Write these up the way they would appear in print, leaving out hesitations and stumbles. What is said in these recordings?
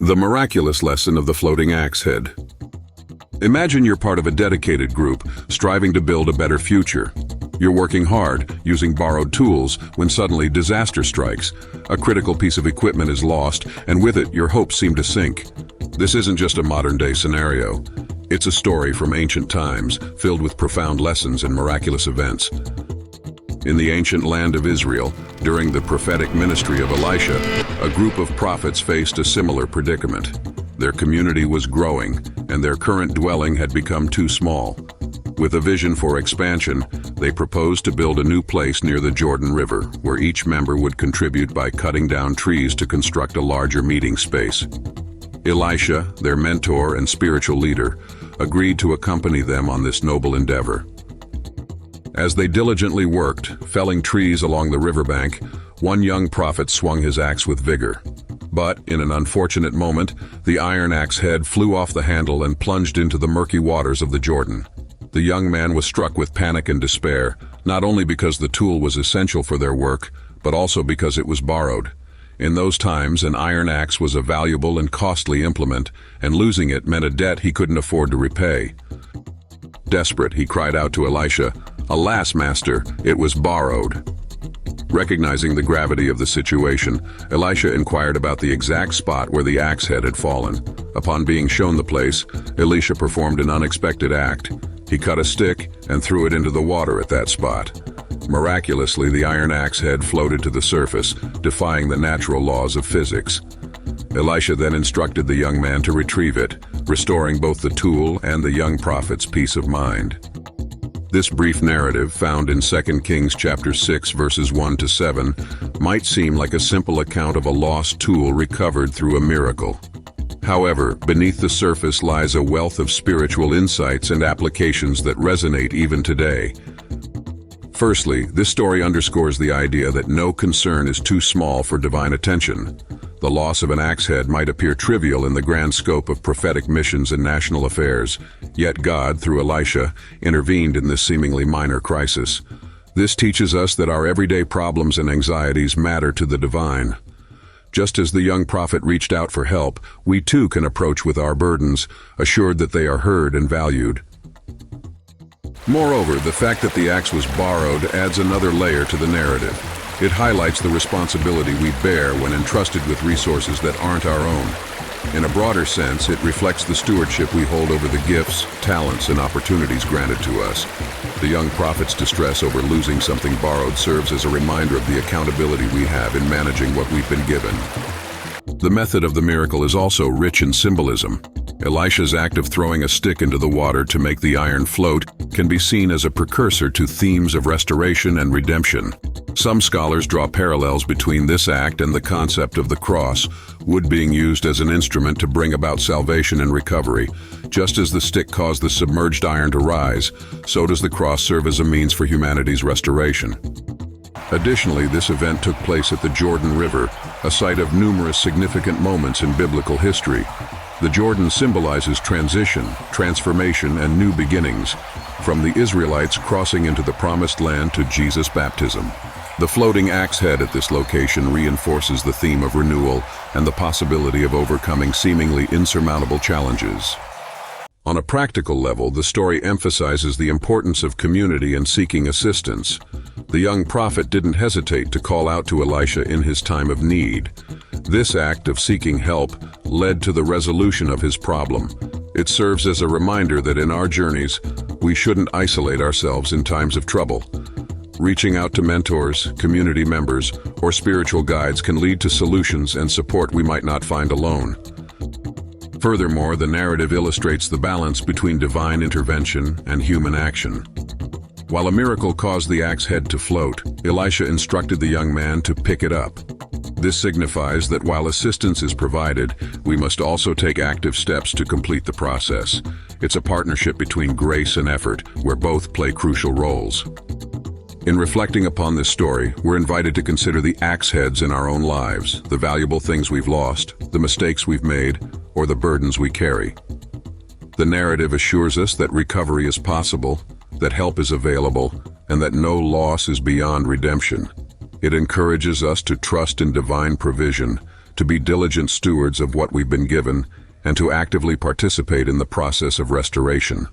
The miraculous lesson of the floating axe head. Imagine you're part of a dedicated group, striving to build a better future. You're working hard, using borrowed tools, when suddenly disaster strikes. A critical piece of equipment is lost, and with it, your hopes seem to sink. This isn't just a modern-day scenario. It's a story from ancient times, filled with profound lessons and miraculous events. In the ancient land of Israel, during the prophetic ministry of Elisha, a group of prophets faced a similar predicament. Their community was growing, and their current dwelling had become too small. With a vision for expansion, they proposed to build a new place near the Jordan River, where each member would contribute by cutting down trees to construct a larger meeting space. Elisha, their mentor and spiritual leader, agreed to accompany them on this noble endeavor. As they diligently worked, felling trees along the riverbank, one young prophet swung his axe with vigor. But, in an unfortunate moment, the iron axe head flew off the handle and plunged into the murky waters of the Jordan. The young man was struck with panic and despair, not only because the tool was essential for their work, but also because it was borrowed. In those times, an iron axe was a valuable and costly implement, and losing it meant a debt he couldn't afford to repay. Desperate, he cried out to Elisha, "Alas, master, it was borrowed." Recognizing the gravity of the situation, Elisha inquired about the exact spot where the axe head had fallen. Upon being shown the place, Elisha performed an unexpected act. He cut a stick and threw it into the water at that spot. Miraculously, the iron axe head floated to the surface, defying the natural laws of physics. Elisha then instructed the young man to retrieve it, restoring both the tool and the young prophet's peace of mind. This brief narrative, found in 2 Kings chapter 6 verses 1 to 7, might seem like a simple account of a lost tool recovered through a miracle. However, beneath the surface lies a wealth of spiritual insights and applications that resonate even today. Firstly, this story underscores the idea that no concern is too small for divine attention. The loss of an axe head might appear trivial in the grand scope of prophetic missions and national affairs, yet God, through Elisha, intervened in this seemingly minor crisis. This teaches us that our everyday problems and anxieties matter to the divine. Just as the young prophet reached out for help, we too can approach with our burdens, assured that they are heard and valued. Moreover, the fact that the axe was borrowed adds another layer to the narrative. It highlights the responsibility we bear when entrusted with resources that aren't our own. In a broader sense, it reflects the stewardship we hold over the gifts, talents, and opportunities granted to us. The young prophet's distress over losing something borrowed serves as a reminder of the accountability we have in managing what we've been given. The method of the miracle is also rich in symbolism. Elisha's act of throwing a stick into the water to make the iron float can be seen as a precursor to themes of restoration and redemption. Some scholars draw parallels between this act and the concept of the cross, wood being used as an instrument to bring about salvation and recovery. Just as the stick caused the submerged iron to rise, so does the cross serve as a means for humanity's restoration. Additionally, this event took place at the Jordan River, a site of numerous significant moments in biblical history. The Jordan symbolizes transition, transformation, and new beginnings, from the Israelites crossing into the Promised Land to Jesus' baptism. The floating axe head at this location reinforces the theme of renewal and the possibility of overcoming seemingly insurmountable challenges. On a practical level, the story emphasizes the importance of community and seeking assistance. The young prophet didn't hesitate to call out to Elisha in his time of need. This act of seeking help led to the resolution of his problem. It serves as a reminder that in our journeys, we shouldn't isolate ourselves in times of trouble. Reaching out to mentors, community members, or spiritual guides can lead to solutions and support we might not find alone. Furthermore, the narrative illustrates the balance between divine intervention and human action. While a miracle caused the axe head to float, Elisha instructed the young man to pick it up. This signifies that while assistance is provided, we must also take active steps to complete the process. It's a partnership between grace and effort, where both play crucial roles. In reflecting upon this story, we're invited to consider the axe heads in our own lives, the valuable things we've lost, the mistakes we've made, or the burdens we carry. The narrative assures us that recovery is possible, that help is available, and that no loss is beyond redemption. It encourages us to trust in divine provision, to be diligent stewards of what we've been given, and to actively participate in the process of restoration.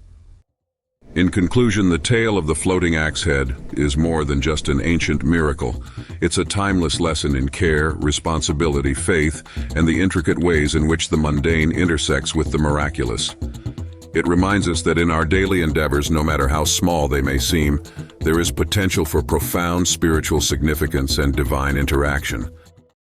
In conclusion, the tale of the floating axe head is more than just an ancient miracle. It's a timeless lesson in care, responsibility, faith, and the intricate ways in which the mundane intersects with the miraculous. It reminds us that in our daily endeavors, no matter how small they may seem, there is potential for profound spiritual significance and divine interaction.